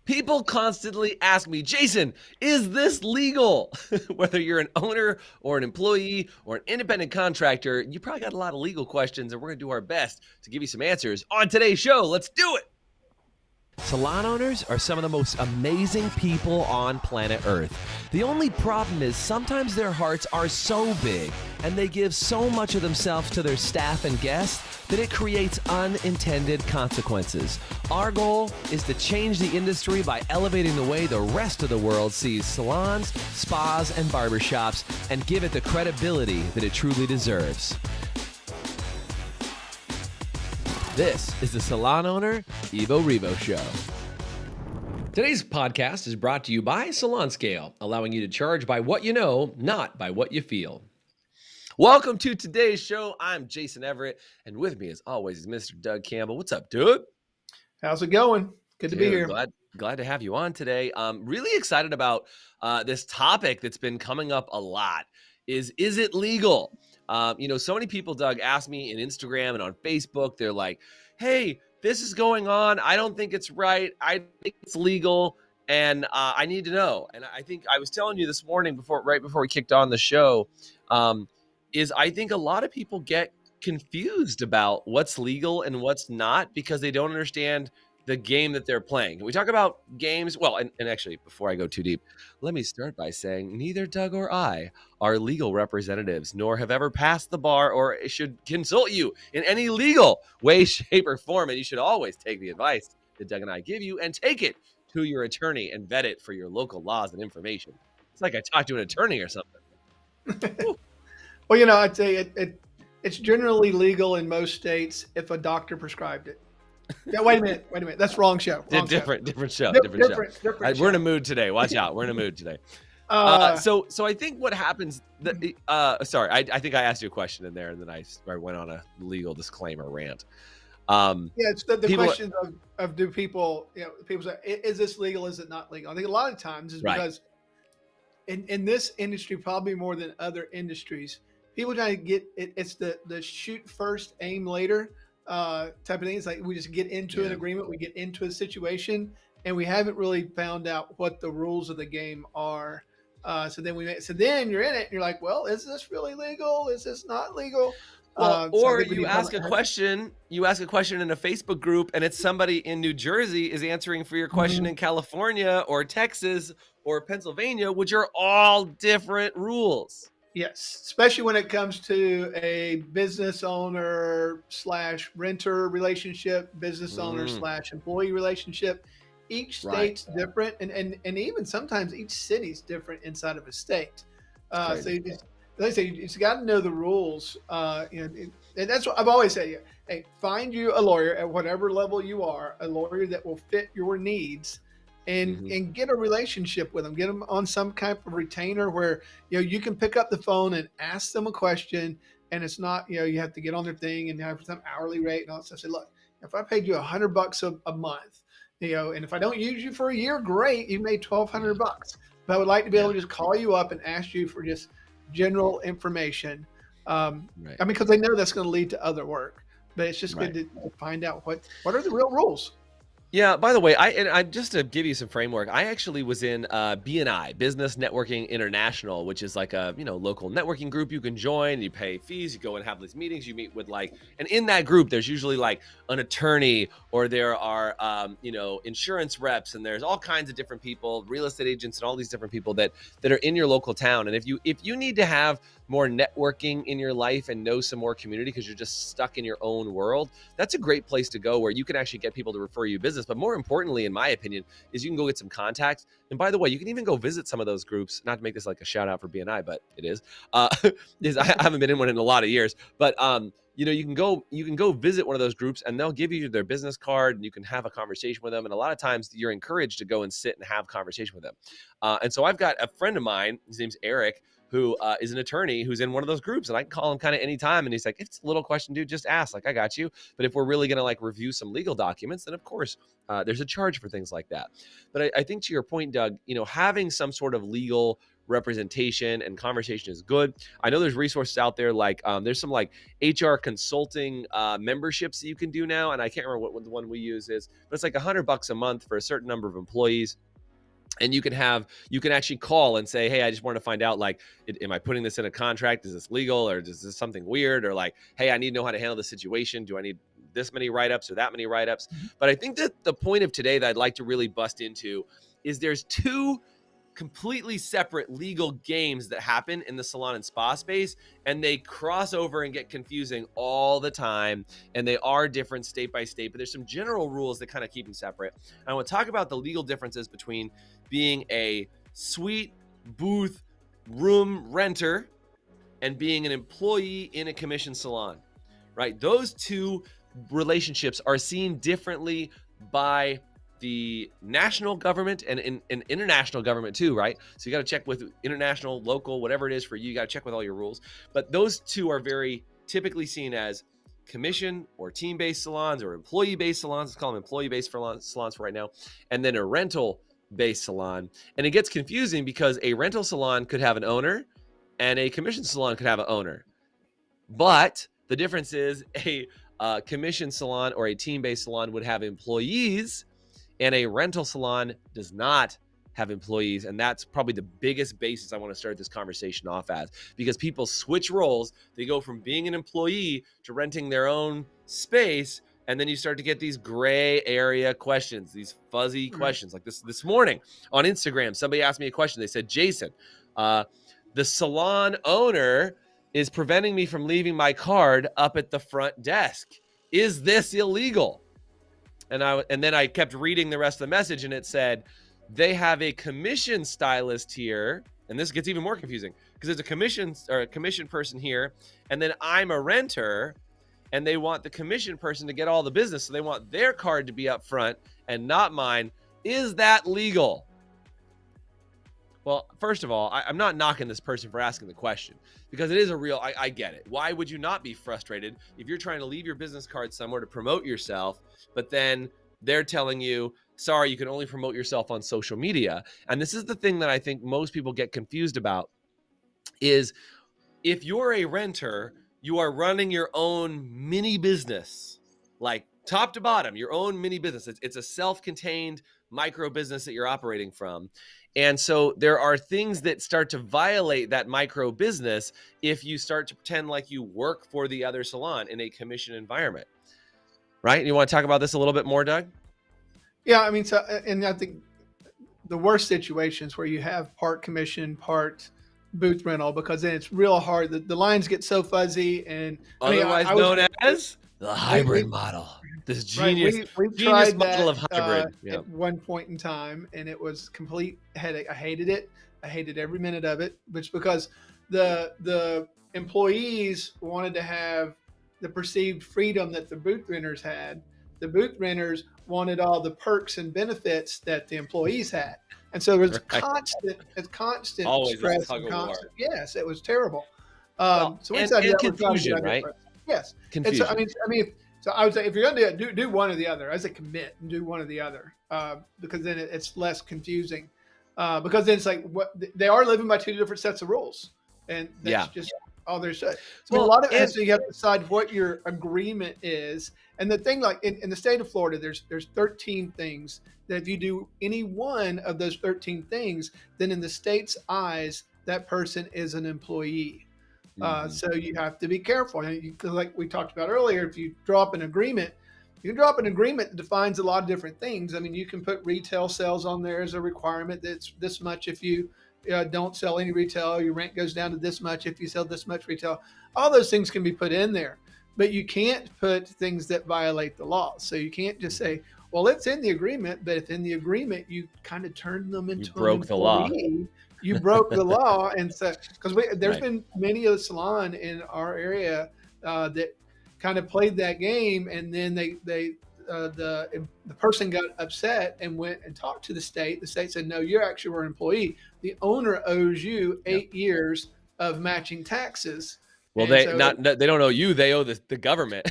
People constantly ask me, Jason, is this legal? Whether you're an owner or an employee or an independent contractor, you probably got a lot of legal questions, and we're going to do our best to give you some answers on today's show. Let's do it. Salon owners are some of the most amazing people on planet Earth. The only problem is sometimes their hearts are so big and they give so much of themselves to their staff and guests that it creates unintended consequences. Our goal is to change the industry by elevating the way the rest of the world sees salons, spas, and barbershops and give it the credibility that it truly deserves. This is the Salon Owner Evo Revo Show. Today's podcast is brought to you by Salon Scale, allowing you to charge by what you know, not by what you feel. Welcome to today's show. I'm Jason Everett, and with me, as always, is Mr. Doug Campbell. What's up, dude? How's it going? Good to be here. Glad to have you on today. Really excited about this topic that's been coming up a lot. Is it legal? So many people, Doug, ask me in Instagram and on Facebook. They're like, hey, this is going on. I don't think it's right. I think it's legal. And I need to know. And I think I was telling you this morning right before we kicked on the show, I think a lot of people get confused about what's legal and what's not because they don't understand the game that they're playing. Can we talk about games? Well, and actually, before I go too deep, let me start by saying neither Doug or I are legal representatives, nor have ever passed the bar or should consult you in any legal way, shape, or form. And you should always take the advice that Doug and I give you and take it to your attorney and vet it for your local laws and information. It's like I talked to an attorney or something. Well, I'd say it's generally legal in most states if a doctor prescribed it. Yeah, wait a minute. That's wrong show. Different show. We're in a mood today. Watch out. We're in a mood today. So I think what happens. Sorry, I think I asked you a question in there, and then I went on a legal disclaimer rant. It's the question of do people say, is this legal? Is it not legal? I think a lot of times is because in this industry, probably more than other industries, people try to get it. It's the shoot first, aim later type of thing. It's like we just get into an agreement, we get into a situation, and we haven't really found out what the rules of the game are. So then you're in it, and you're like, well, is this really legal? Is this not legal? Or you ask a question in a Facebook group, and it's somebody in New Jersey is answering for your question in California or Texas or Pennsylvania, which are all different rules. Yes, especially when it comes to a business owner / renter relationship, business owner / employee relationship. Each state's different, and even sometimes each city's different inside of a state. So you just got to know the rules. And that's what I've always said. Hey, find you a lawyer at whatever level you are, a lawyer that will fit your needs. And get a relationship with them. Get them on some kind of retainer where you can pick up the phone and ask them a question, and it's not you have to get on their thing and have some hourly rate and all that stuff. Say, look, if I paid you $100 a month, and if I don't use you for a year, great, you made $1,200. But I would like to be able to just call you up and ask you for just general information. Because they know that's going to lead to other work. But it's just good to find out what are the real rules. Yeah, by the way, I just to give you some framework, I actually was in BNI, Business Networking International, which is like a local networking group you can join. You pay fees, you go and have these meetings, you meet with and in that group, there's usually like an attorney, or there are insurance reps, and there's all kinds of different people, real estate agents, and all these different people that are in your local town. And if you need to have more networking in your life and know some more community because you're just stuck in your own world, that's a great place to go where you can actually get people to refer you business. But more importantly, in my opinion, is you can go get some contacts. And by the way, you can even go visit some of those groups, not to make this like a shout out for BNI, but it is. I haven't been in one in a lot of years, but you can go visit one of those groups, and they'll give you their business card, and you can have a conversation with them. And a lot of times you're encouraged to go and sit and have conversation with them. And so I've got a friend of mine, his name's Eric, who is an attorney who's in one of those groups, and I can call him kind of anytime. And he's like, if it's a little question, dude, just ask. Like, I got you. But if we're really going to review some legal documents, then of course there's a charge for things like that. But I think to your point, Doug, having some sort of legal representation and conversation is good. I know there's resources out there like there's some like HR consulting memberships that you can do now, and I can't remember what the one we use is, but it's like $100 a month for a certain number of employees. And you can actually call and say, hey, I just want to find out, like, am I putting this in a contract? Is this legal, or is this something weird? Or like, hey, I need to know how to handle this situation. Do I need this many write-ups or that many write-ups? But I think that the point of today that I'd like to really bust into is there's two completely separate legal games that happen in the salon and spa space, and they cross over and get confusing all the time, and they are different state by state, but there's some general rules that kind of keep them separate. And I want to talk about the legal differences between being a suite, booth, room renter and being an employee in a commission salon, right? Those two relationships are seen differently by the national government and international government too, right? So you got to check with international, local, whatever it is for you. You got to check with all your rules. But those two are very typically seen as commission or team-based salons or employee-based salons. Let's call them employee-based salons for right now. And then a rental-based salon. And it gets confusing because a rental salon could have an owner and a commission salon could have an owner. But the difference is a commission salon or a team-based salon would have employees, and a rental salon does not have employees. And that's probably the biggest basis I want to start this conversation off as, because people switch roles. They go from being an employee to renting their own space. And then you start to get these gray area questions, these fuzzy questions. Like this morning on Instagram, somebody asked me a question. They said, Jason, the salon owner is preventing me from leaving my card up at the front desk. Is this illegal? And then I kept reading the rest of the message, and it said, they have a commission stylist here. And this gets even more confusing because there's a commission person here, and then I'm a renter, and they want the commission person to get all the business. So they want their card to be up front and not mine. Is that legal? Well, first of all, I'm not knocking this person for asking the question, because it is a real, I get it. Why would you not be frustrated if you're trying to leave your business card somewhere to promote yourself, but then they're telling you, sorry, you can only promote yourself on social media? And this is the thing that I think most people get confused about is if you're a renter, you are running your own mini business, like top to bottom, your own mini business. It's a self-contained micro business that you're operating from. And so there are things that start to violate that micro business if you start to pretend like you work for the other salon in a commission environment, right? You want to talk about this a little bit more, Doug? Yeah, I mean, so, and I think the worst situations where you have part commission, part booth rental, because then it's real hard. The lines get so fuzzy, and otherwise known as the hybrid model. This genius, right, we genius tried model that, of hybrid. at one point in time, and it was complete headache. I hated it. I hated every minute of it, which because the employees wanted to have the perceived freedom that the booth renters had. The booth renters wanted all the perks and benefits that the employees had. And so there was constant always stress and constant. Yes, it was terrible. So and confusion, right? Yes. Confusion. And so, I mean, so I would say if you're going to do one or the other, I say commit and do one or the other, because then it's less confusing. Because then it's like they are living by two different sets of rules, and that's just all there's to it. So a lot of so you have to decide what your agreement is. And the thing, like in the state of Florida, there's 13 things that if you do any one of those 13 things, then in the state's eyes, that person is an employee. So you have to be careful. Because like we talked about earlier, if you drop an agreement, you can drop an agreement that defines a lot of different things. I mean, you can put retail sales on there as a requirement. That's this much if you don't sell any retail. Your rent goes down to this much if you sell this much retail. All those things can be put in there. But you can't put things that violate the law. So you can't just say, well, it's in the agreement, but if in the agreement you kind of turned them into broke the law. You broke the law. And so, because there's been many of the salon in our area that kind of played that game, and then the person got upset and went and talked to the state. The state said, no, you actually were an employee. The owner owes you 8 years of matching taxes. Well, they don't owe you; they owe the government.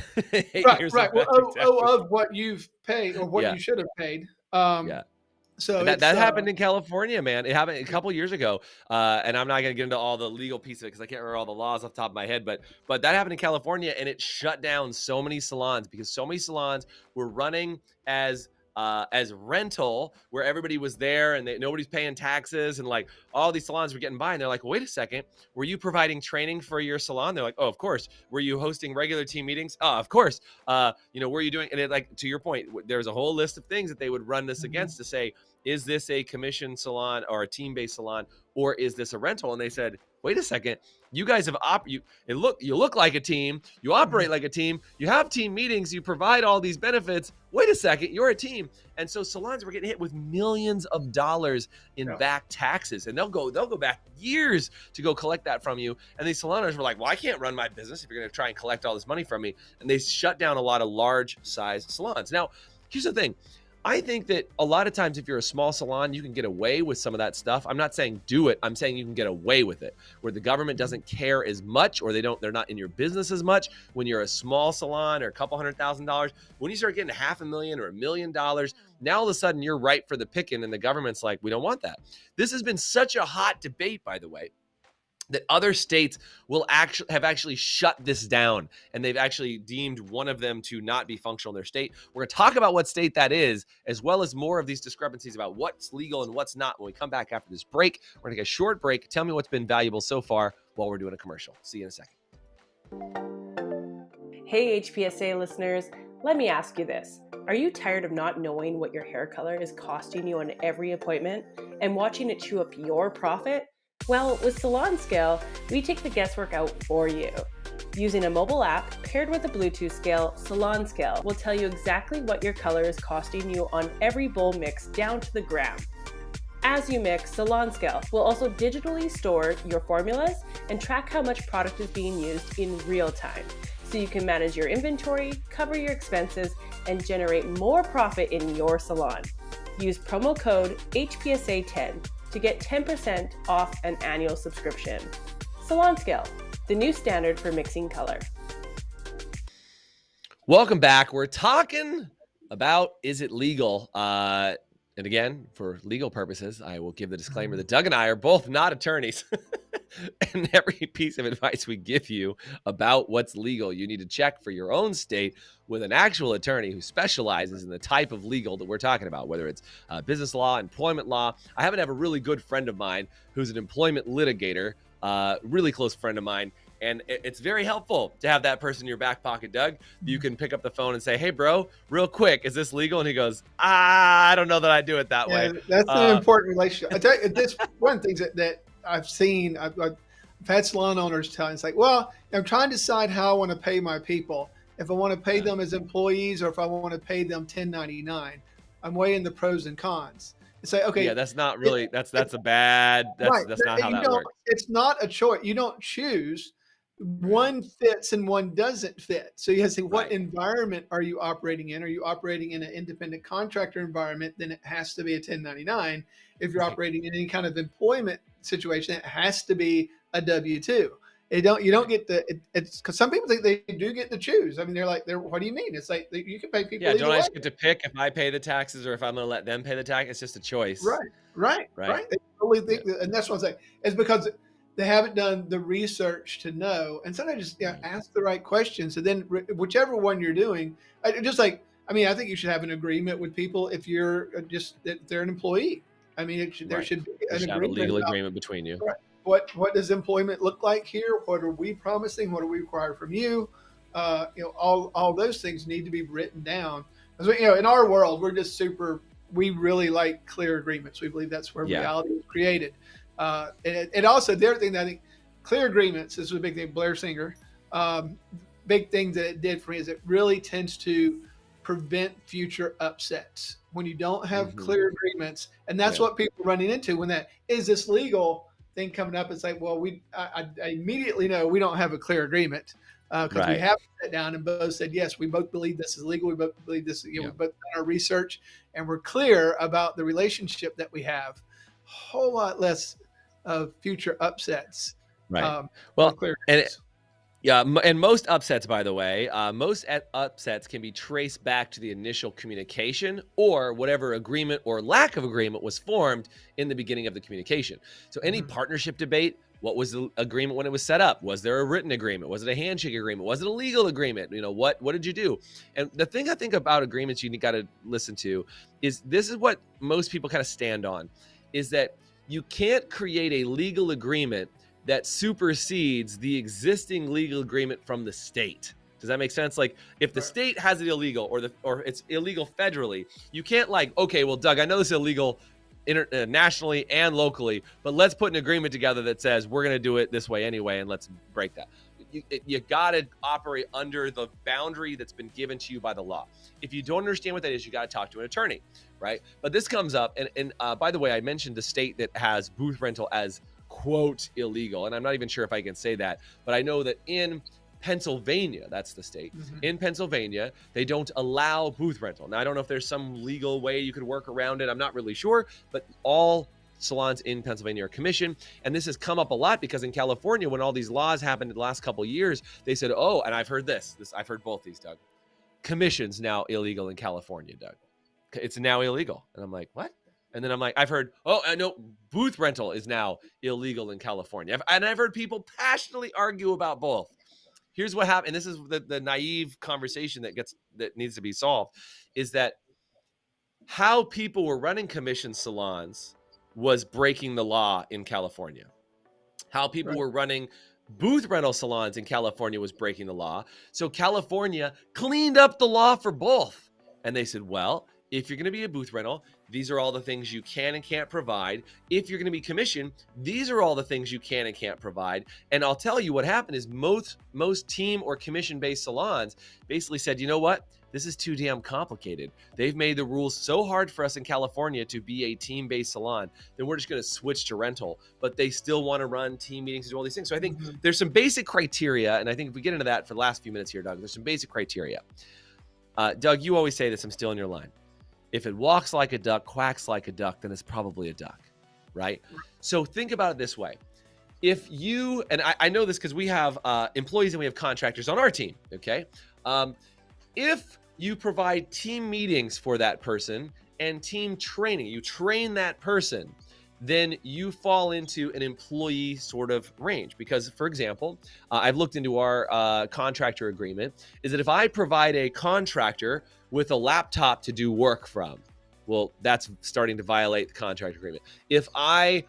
Right. Well, of what you've paid or what you should have paid. So That it's happened in California, man. It happened a couple years ago, and I'm not gonna get into all the legal piece of it because I can't remember all the laws off the top of my head. But that happened in California, and it shut down so many salons because so many salons were running as rental, where everybody was there and nobody's paying taxes, and like all these salons were getting by, and they're like, wait a second, were you providing training for your salon? They're like, oh, of course. Were you hosting regular team meetings? Oh, of course. Were you doing? And it, like, to your point, there's a whole list of things that they would run this against to say, is this a commission salon or a team-based salon, or is this a rental? And they said, wait a second, you guys have you look like a team, you operate like a team, you have team meetings, you provide all these benefits. Wait a second, you're a team. And so salons were getting hit with millions of dollars in back taxes, and they'll go back years to go collect that from you. And these salon owners were like, well, I can't run my business if you're going to try and collect all this money from me. And they shut down a lot of large size salons. Now, here's the thing. I think that a lot of times if you're a small salon, you can get away with some of that stuff. I'm not saying do it. I'm saying you can get away with it, where the government doesn't care as much, or they're not in your business as much. When you're a small salon or a couple $100,000, when you start getting $500,000 or $1 million, now all of a sudden you're ripe for the picking, and the government's like, we don't want that. This has been such a hot debate, by the way, that other states will have actually shut this down, and they've actually deemed one of them to not be functional in their state. We're going to talk about what state that is, as well as more of these discrepancies about what's legal and what's not when we come back after this break. We're going to take a short break. Tell me what's been valuable so far while we're doing a commercial. See you in a second. Hey, HPSA listeners, let me ask you this. Are you tired of not knowing what your hair color is costing you on every appointment and watching it chew up your profit? Well, with Salon Scale, we take the guesswork out for you. Using a mobile app paired with a Bluetooth scale, Salon Scale will tell you exactly what your color is costing you on every bowl mix down to the gram. As you mix, Salon Scale will also digitally store your formulas and track how much product is being used in real time, so you can manage your inventory, cover your expenses, and generate more profit in your salon. Use promo code HPSA10 to get 10% off an annual subscription. Salon Scale, the new standard for mixing color. Welcome back. We're talking about, is it legal? And again, for legal purposes, I will give the disclaimer that Doug and I are both not attorneys. And every piece of advice we give you about what's legal, you need to check for your own state with an actual attorney who specializes in the type of legal that we're talking about, whether it's business law, employment law. I happen to have a really good friend of mine who's an employment litigator, really close friend of mine. And it's very helpful to have that person in your back pocket, Doug. You can pick up the phone and say, hey, bro, real quick, is this legal? And he goes, I don't know that I do it that way. That's an important relationship. I tell you, that's one of the things that I've seen. I've had salon owners tell me, it's like, well, I'm trying to decide how I want to pay my people. If I want to pay them as employees or if I want to pay them 1099. I'm weighing the pros and cons. It's like, okay. Yeah, that's not really, that's not how that works. It's not a choice. You don't choose. One fits and one doesn't fit. So you have to say, what environment are you operating in? Are you operating in an independent contractor environment? Then it has to be a 1099. If you're operating in any kind of employment situation, it has to be a W-2. You don't get it's because some people think they do get to choose. I mean, what do you mean? It's like you can pay people. Yeah, don't I just get to pick if I pay the taxes or if I'm going to let them pay the tax? It's just a choice. Right. They totally think that, and that's what I'm saying. It's because they haven't done the research to know, and sometimes just ask the right questions. And then whichever one you're doing, I think you should have an agreement with people if you're if they're an employee. I mean, there should be an agreement, have a legal agreement between you. Right. What does employment look like here? What are we promising? What do we require from you? All those things need to be written down. Because in our world, we really like clear agreements. We believe that's where reality is created. And also the other thing that I think, clear agreements, this was a big thing, Blair Singer, big thing that it did for me is it really tends to prevent future upsets when you don't have clear agreements. And that's what people are running into when is this legal thing coming up. It's like, well, I immediately know we don't have a clear agreement because we haven't sat down and both said, yes, we both believe this is legal. We both believe this, we both done our research and we're clear about the relationship that we have. A whole lot less of future upsets. Right. Well, Yeah, and most upsets, by the way, upsets can be traced back to the initial communication or whatever agreement or lack of agreement was formed in the beginning of the communication. So, any partnership debate, what was the agreement when it was set up? Was there a written agreement? Was it a handshake agreement? Was it a legal agreement? What did you do? And the thing I think about agreements you got to listen to is this is what most people kind of stand on, is that you can't create a legal agreement that supersedes the existing legal agreement from the state. Does that make sense? Like, if the state has it illegal or it's illegal federally, you can't okay, well, Doug, I know this is illegal nationally and locally, but let's put an agreement together that says we're going to do it this way anyway, and let's break that. You got to operate under the boundary that's been given to you by the law. If you don't understand what that is, you got to talk to an attorney, right? But this comes up, and by the way, I mentioned the state that has booth rental as quote illegal, and I'm not even sure if I can say that, but I know that in Pennsylvania, that's the state, in Pennsylvania, they don't allow booth rental. Now, I don't know if there's some legal way you could work around it. I'm not really sure, but all salons in Pennsylvania are commissioned. And this has come up a lot because in California, when all these laws happened in the last couple of years, they said, oh, and I've heard this, I've heard both these, Doug. Commission's now illegal in California, Doug. It's now illegal. And I'm like, what? And then I'm like, I've heard, oh, I know booth rental is now illegal in California. And I've heard people passionately argue about both. Here's what happened. And this is the naive conversation that needs to be solved, is that how people were running commission salons was breaking the law in California. How people were running booth rental salons in California was breaking the law. So California cleaned up the law for both. And they said, well, if you're going to be a booth rental, these are all the things you can and can't provide. If you're going to be commissioned, these are all the things you can and can't provide. And I'll tell you what happened is most team or commission-based salons basically said, you know what? This is too damn complicated. They've made the rules so hard for us in California to be a team-based salon, then we're just going to switch to rental. But they still want to run team meetings and do all these things. So I think there's some basic criteria, and I think if we get into that for the last few minutes here, Doug, there's some basic criteria. Doug, you always say this. I'm still in your line. If it walks like a duck, quacks like a duck, then it's probably a duck, right? So think about it this way. If you, and I know this because we have employees and we have contractors on our team, okay? If you provide team meetings for that person and team training, you train that person, then you fall into an employee sort of range. Because, for example, I've looked into our contractor agreement, is that if I provide a contractor with a laptop to do work from, well, that's starting to violate the contract agreement. If I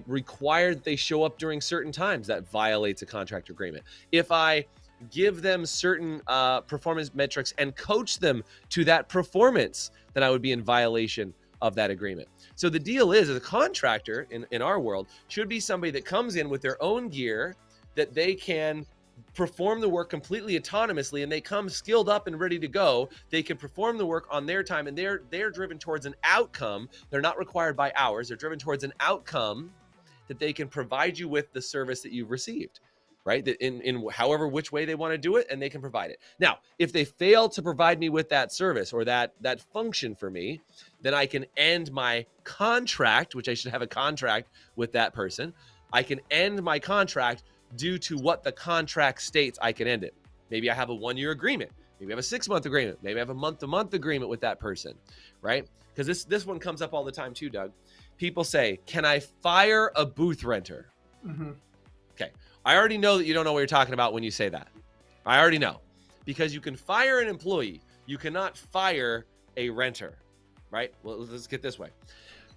require that they show up during certain times, that violates a contract agreement. If I give them certain performance metrics and coach them to that performance, then I would be in violation of that agreement. So the deal is, as a contractor in our world, should be somebody that comes in with their own gear, that they can perform the work completely autonomously, and they come skilled up and ready to go. They can perform the work on their time, and they're driven towards an outcome. They're not required by hours. They're driven towards an outcome that they can provide you with the service that you've received, right? That in however which way they want to do it, and they can provide it. Now, if they fail to provide me with that service or that function for me, then I can end my contract, which I should have a contract with that person. I can end my contract due to what the contract states. I can end it. Maybe I have a 1-year agreement. Maybe I have a 6-month agreement. Maybe I have a month-to-month agreement with that person, right? Because this one comes up all the time too, Doug. People say, can I fire a booth renter? Okay. I already know that you don't know what you're talking about when you say that. I already know. Because you can fire an employee. You cannot fire a renter, right? Well, let's get this way.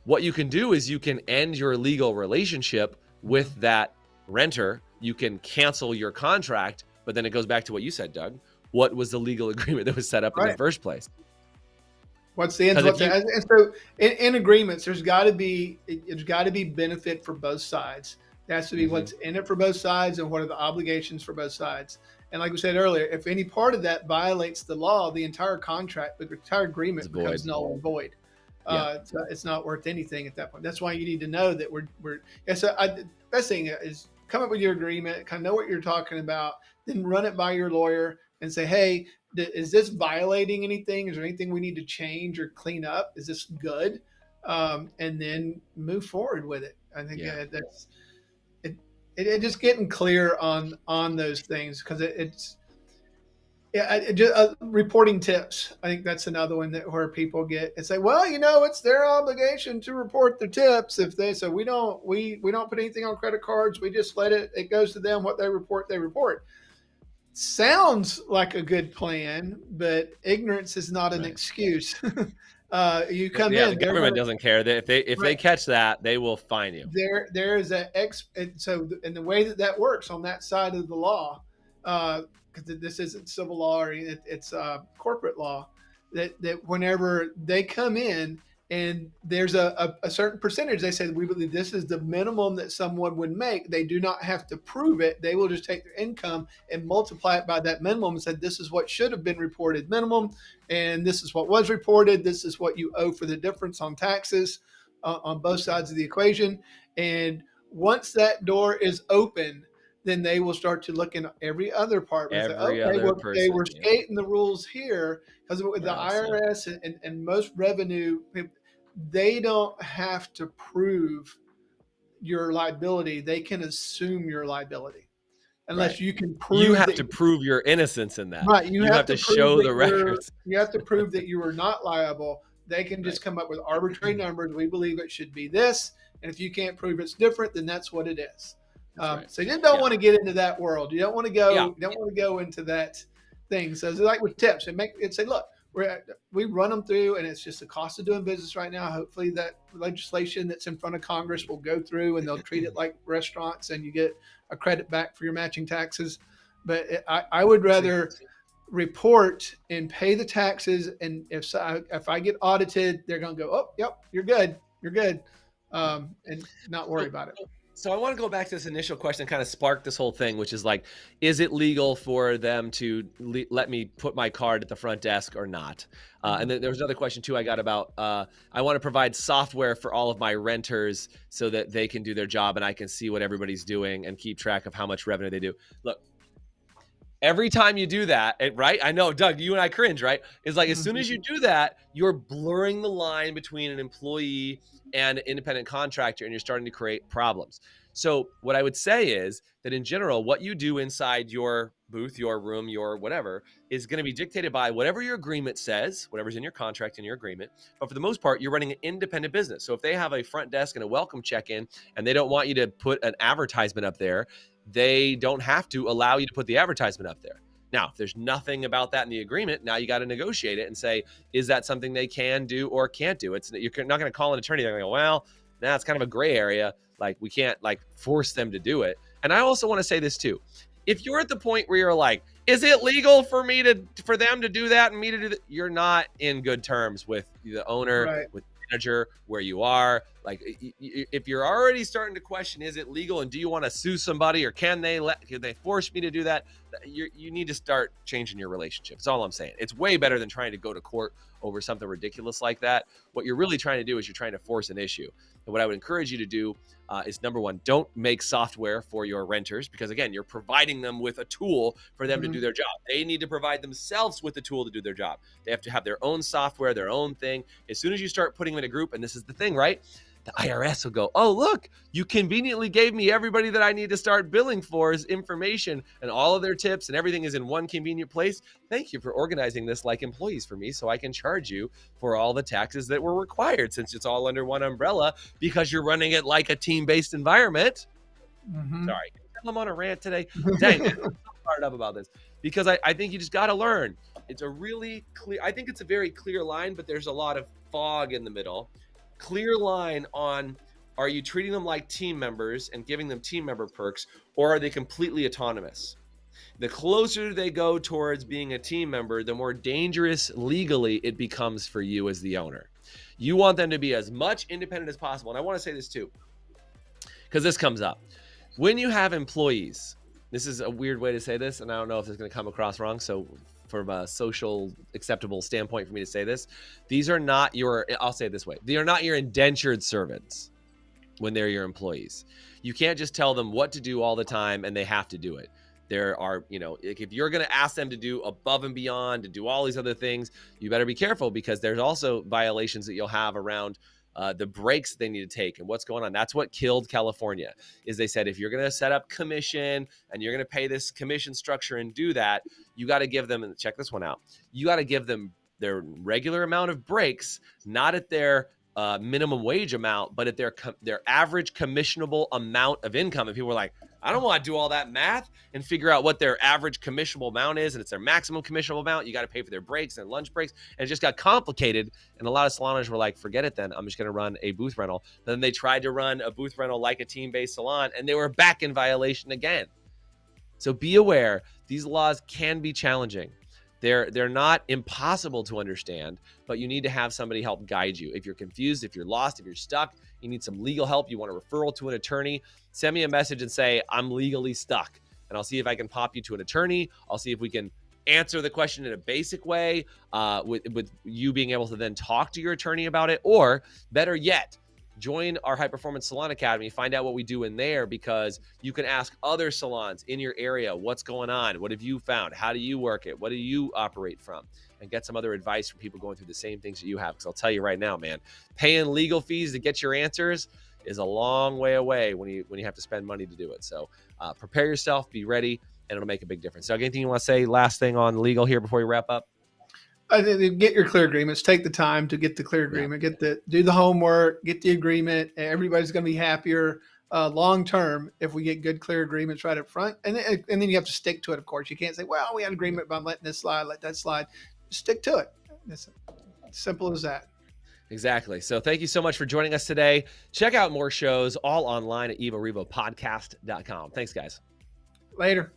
What you can do is you can end your legal relationship with that renter. You can cancel your contract, but then it goes back to what you said, Doug. What was the legal agreement that was set up in the first place? What's the end? And so in agreements, there's got to be benefit for both sides. There has to be what's in it for both sides and what are the obligations for both sides. And like we said earlier, if any part of that violates the law, the entire contract, the entire agreement becomes null and void. So it's not worth anything at that point. That's why you need to know that best thing is come up with your agreement, kind of know what you're talking about, then run it by your lawyer and say, hey, is this violating anything? Is there anything we need to change or clean up? Is this good? And then move forward with it. I think that's it. just getting clear on those things, because it's yeah, reporting tips. I think that's another one that where people get. It's like, well, it's their obligation to report the tips. If they so we don't put anything on credit cards. We just let it goes to them. What they report, they report. Sounds like a good plan, but ignorance is not an Right. excuse. You come Yeah, the in, they're government gonna doesn't care. That if they right. catch that, they will fine you. There is a and so in the way that works on that side of the law, because this isn't civil law, or it's corporate law, that whenever they come in and there's a certain percentage, they say we believe this is the minimum that someone would make. They do not have to prove it. They will just take their income and multiply it by that minimum and said this is what should have been reported minimum, and this is what was reported. This is what you owe for the difference on taxes on both sides of the equation. And once that door is open, then they will start to look in every other part. Say, Every okay, other well, they person. were Yeah. skating the rules here, because with the Well said. IRS and most revenue, they don't have to prove your liability. They can assume your liability unless Right. you can prove You have that to prove your innocence in that. right. You You have have to to prove show that the records. you have to prove that you are not liable. They can Right. just come up with arbitrary numbers. We believe it should be this, and if you can't prove it's different, then that's what it is. That's right. So you just don't Yeah. want to get into that world. You don't want to go. Yeah. You don't want to go into that thing. So it's like with tips, and say, look, we run them through, and it's just the cost of doing business right now. Hopefully, that legislation that's in front of Congress will go through, and they'll treat it like restaurants, and you get a credit back for your matching taxes. But I would rather report and pay the taxes, and if I get audited, they're going to go, oh, yep, you're good, and not worry about it. So I want to go back to this initial question, kind of spark this whole thing, which is like, is it legal for them to let me put my card at the front desk or not? And then there was another question too I got about, I want to provide software for all of my renters so that they can do their job and I can see what everybody's doing and keep track of how much revenue they do. Look, every time you do that, right? I know, Doug, you and I cringe, right? It's like as soon as you do that, you're blurring the line between an employee and an independent contractor, and you're starting to create problems. So what I would say is that in general, what you do inside your booth, your room, your whatever, is going to be dictated by whatever your agreement says, whatever's in your contract and your agreement. But for the most part, you're running an independent business. So if they have a front desk and a welcome check-in, and they don't want you to put an advertisement up there, they don't have to allow you to put the advertisement up there. Now, if there's nothing about that in the agreement, now you got to negotiate it and say, is that something they can do or can't do? You're not going to call an attorney. They're going to go, well, nah, it's kind of a gray area. Like we can't like force them to do it. And I also want to say this too. If you're at the point where you're like, is it legal for them to do that and me to do that? You're not in good terms with the owner, Right. with manager, where you are. Like if you're already starting to question, is it legal and do you want to sue somebody or can they force me to do that? You need to start changing your relationship. That's all I'm saying. It's way better than trying to go to court over something ridiculous like that. What you're really trying to do is you're trying to force an issue. And what I would encourage you to do is number one, don't make software for your renters because again, you're providing them with a tool for them to do their job. They need to provide themselves with the tool to do their job. They have to have their own software, their own thing. As soon as you start putting them in a group, and this is the thing, right? The IRS will go, oh, look, you conveniently gave me everybody that I need to start billing for is information and all of their tips and everything is in one convenient place. Thank you for organizing this like employees for me so I can charge you for all the taxes that were required since it's all under one umbrella because you're running it like a team-based environment. Sorry, I'm on a rant today. Dang, I'm so fired up about this because I think you just got to learn. It's a really clear, I think it's a very clear line, but there's a lot of fog in the middle. Clear line on, are you treating them like team members and giving them team member perks, or are they completely autonomous? The closer they go towards being a team member, the more dangerous legally it becomes for you as the owner. You want them to be as much independent as possible. And I want to say this too, because this comes up. When you have employees, this is a weird way to say this, and I don't know if it's going to come across wrong, so from a social acceptable standpoint for me to say this, these are not your, I'll say it this way, they are not your indentured servants when they're your employees. You can't just tell them what to do all the time and they have to do it. There are, if you're going to ask them to do above and beyond, to do all these other things, you better be careful because there's also violations that you'll have around the breaks they need to take and what's going on. That's what killed California, is they said, if you're going to set up commission and you're going to pay this commission structure and do that, you got to give them, and check this one out, you got to give them their regular amount of breaks, not at their minimum wage amount, but at their average commissionable amount of income. And people were like, I don't want to do all that math and figure out what their average commissionable amount is, and it's their maximum commissionable amount. You got to pay for their breaks and lunch breaks, and it just got complicated. And a lot of salon owners were like, forget it then, I'm just going to run a booth rental. Then they tried to run a booth rental like a team-based salon, and they were back in violation again. So be aware, these laws can be challenging. They're not impossible to understand, but you need to have somebody help guide you. If you're confused, if you're lost, if you're stuck, you need some legal help, you want a referral to an attorney, send me a message and say, I'm legally stuck. And I'll see if I can pop you to an attorney. I'll see if we can answer the question in a basic way, with you being able to then talk to your attorney about it. Or better yet, join our High Performance Salon Academy, find out what we do in there, because you can ask other salons in your area, what's going on? What have you found? How do you work it? What do you operate from? And get some other advice from people going through the same things that you have. Because I'll tell you right now, man, paying legal fees to get your answers is a long way away when you have to spend money to do it. So prepare yourself, be ready, and it'll make a big difference. So anything you want to say, last thing on legal here before we wrap up? Get your clear agreements. Take the time to get the clear agreement. Do the homework. Get the agreement. Everybody's going to be happier long term if we get good clear agreements right up front. And then you have to stick to it. Of course, you can't say, "Well, we had an agreement, but I'm letting this slide, let that slide." Stick to it. It's simple as that. Exactly. So thank you so much for joining us today. Check out more shows all online at evorevopodcast.com. Thanks, guys. Later.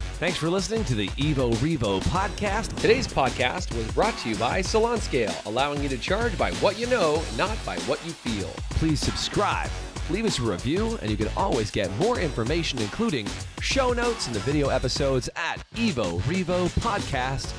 Thanks for listening to the Evo Revo podcast. Today's podcast was brought to you by Salon Scale, allowing you to charge by what you know, not by what you feel. Please subscribe, leave us a review, and you can always get more information, including show notes and the video episodes at evorevopodcast.com.